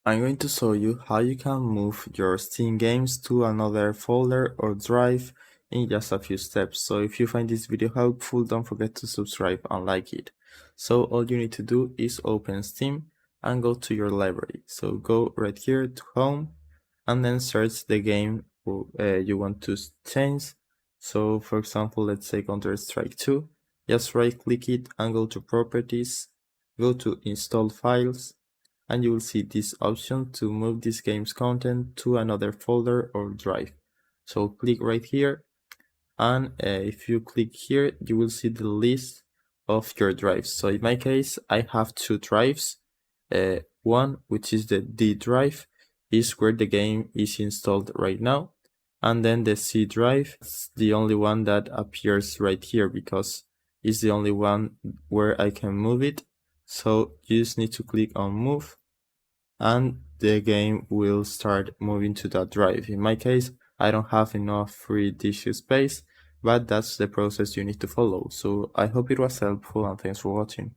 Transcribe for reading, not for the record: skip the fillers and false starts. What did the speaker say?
I'm going to show you how you can move your Steam games to another folder or drive in just a few steps. So if you find this video helpful, don't forget to subscribe and like it. So all you need to do is open Steam and go to your library. So go right here to home and then search the game you want to change. So for example, let's say Counter-Strike 2. Just right click it and go to properties, go to install files, and you will see this option to move this game's content to another folder or drive. So click right here, and if you click here, you will see the list of your drives. So in my case, I have two drives. One, which is the D drive, is where the game is installed right now. And then the C drive is the only one that appears right here because it's the only one where I can move it. So you just need to click on move, and the game will start moving to that drive. In my case, I don't have enough free disk space, but that's the process you need to follow. So I hope it was helpful, and thanks for watching.